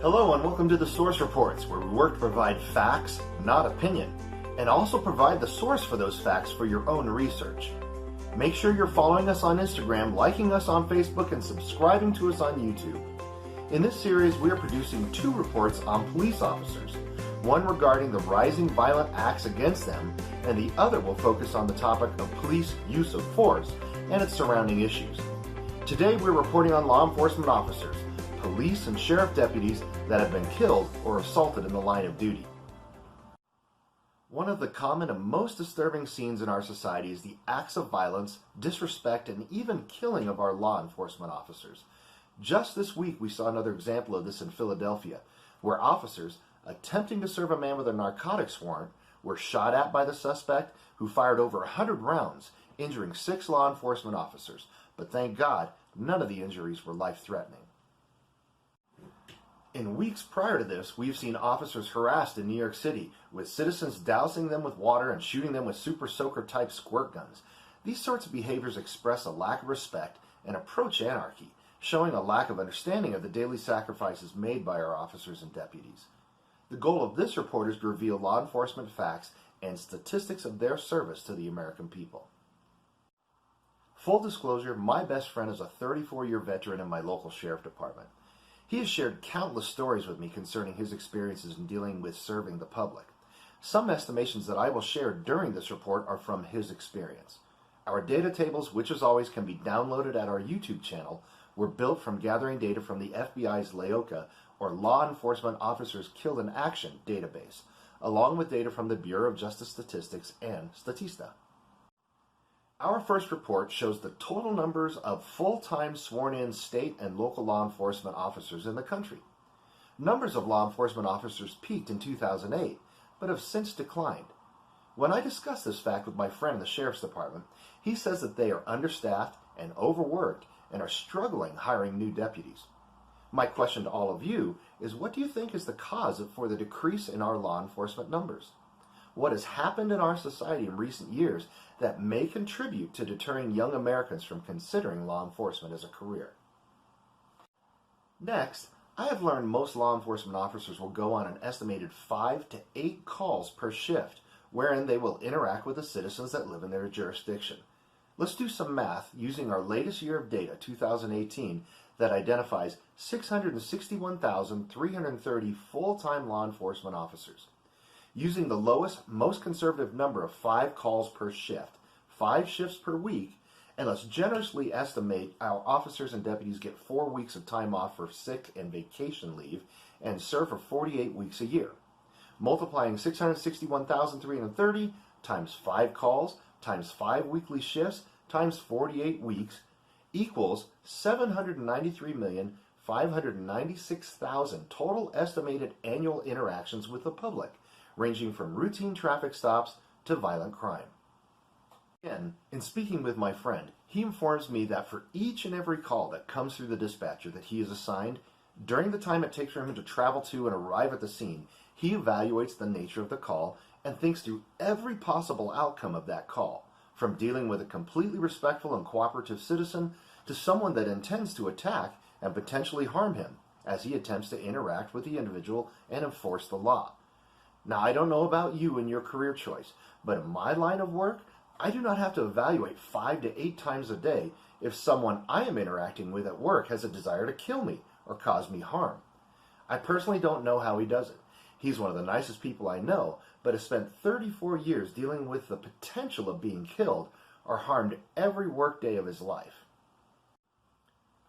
Hello and welcome to the Source Reports, where we work to provide facts, not opinion, and also provide the source for those facts for your own research. Make sure you're following us on Instagram, liking us on Facebook, and subscribing to us on YouTube. In this series, we are producing 2 reports on police officers, one regarding the rising violent acts against them, and the other will focus on the topic of police use of force and its surrounding issues. Today, we're reporting on law enforcement officers, police and sheriff deputies that have been killed or assaulted in the line of duty. One of the common and most disturbing scenes in our society is the acts of violence, disrespect, and even killing of our law enforcement officers. Just this week, we saw another example of this in Philadelphia, where officers, attempting to serve a man with a narcotics warrant, were shot at by the suspect, who fired over 100 rounds, injuring 6 law enforcement officers. But thank God, none of the injuries were life-threatening. In weeks prior to this, we've seen officers harassed in New York City, with citizens dousing them with water and shooting them with super soaker-type squirt guns. These sorts of behaviors express a lack of respect and approach anarchy, showing a lack of understanding of the daily sacrifices made by our officers and deputies. The goal of this report is to reveal law enforcement facts and statistics of their service to the American people. Full disclosure, my best friend is a 34-year veteran in my local sheriff department. He has shared countless stories with me concerning his experiences in dealing with serving the public. Some estimations that I will share during this report are from his experience. Our data tables, which as always can be downloaded at our YouTube channel, were built from gathering data from the FBI's LAOCA, or Law Enforcement Officers Killed in Action database, along with data from the Bureau of Justice Statistics and Statista. Our first report shows the total numbers of full-time sworn-in state and local law enforcement officers in the country. Numbers of law enforcement officers peaked in 2008, but have since declined. When I discussed this fact with my friend in the Sheriff's Department, he says that they are understaffed and overworked and are struggling hiring new deputies. My question to all of you is, what do you think is the cause for the decrease in our law enforcement numbers? What has happened in our society in recent years that may contribute to deterring young Americans from considering law enforcement as a career? Next, I have learned most law enforcement officers will go on an estimated 5 to 8 calls per shift, wherein they will interact with the citizens that live in their jurisdiction. Let's do some math using our latest year of data, 2018, that identifies 661,330 full-time law enforcement officers. Using the lowest, most conservative number of 5 calls per shift, 5 shifts per week, and let's generously estimate our officers and deputies get 4 weeks of time off for sick and vacation leave and serve for 48 weeks a year. Multiplying 661,330 times 5 calls times 5 weekly shifts times 48 weeks equals 793,596,000 total estimated annual interactions with the public, ranging from routine traffic stops to violent crime. Again, in speaking with my friend, he informs me that for each and every call that comes through the dispatcher that he is assigned, during the time it takes for him to travel to and arrive at the scene, he evaluates the nature of the call and thinks through every possible outcome of that call, from dealing with a completely respectful and cooperative citizen to someone that intends to attack and potentially harm him as he attempts to interact with the individual and enforce the law. Now, I don't know about you and your career choice, but in my line of work, I do not have to evaluate 5 to 8 times a day if someone I am interacting with at work has a desire to kill me or cause me harm. I personally don't know how he does it. He's one of the nicest people I know, but has spent 34 years dealing with the potential of being killed or harmed every workday of his life.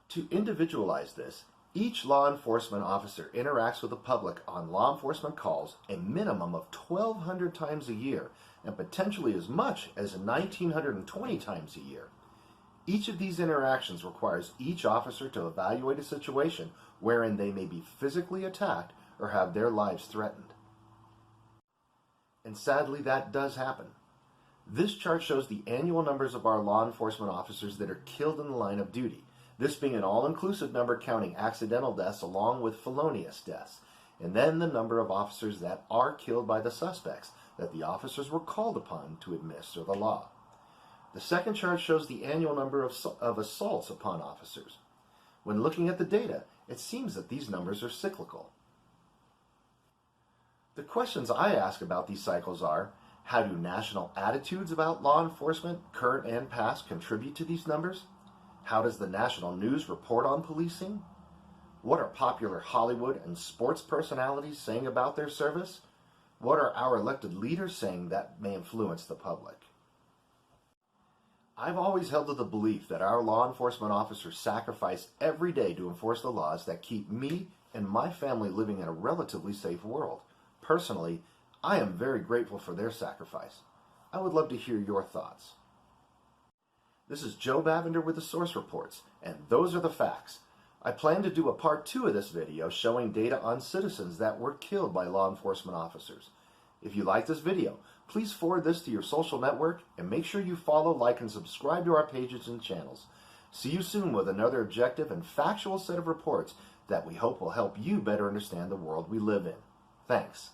To individualize this, each law enforcement officer interacts with the public on law enforcement calls a minimum of 1,200 times a year and potentially as much as 1,920 times a year. Each of these interactions requires each officer to evaluate a situation wherein they may be physically attacked or have their lives threatened. And sadly, that does happen. This chart shows the annual numbers of our law enforcement officers that are killed in the line of duty. This being an all-inclusive number counting accidental deaths along with felonious deaths, and then the number of officers that are killed by the suspects that the officers were called upon to administer the law. The second chart shows the annual number of assaults upon officers. When looking at the data, it seems that these numbers are cyclical. The questions I ask about these cycles are, how do national attitudes about law enforcement, current and past, contribute to these numbers? How does the national news report on policing? What are popular Hollywood and sports personalities saying about their service? What are our elected leaders saying that may influence the public? I've always held to the belief that our law enforcement officers sacrifice every day to enforce the laws that keep me and my family living in a relatively safe world. Personally, I am very grateful for their sacrifice. I would love to hear your thoughts. This is Joe Bavender with the Source Reports, and those are the facts. I plan to do a part 2 of this video showing data on citizens that were killed by law enforcement officers. If you like this video, please forward this to your social network and make sure you follow, like, and subscribe to our pages and channels. See you soon with another objective and factual set of reports that we hope will help you better understand the world we live in. Thanks.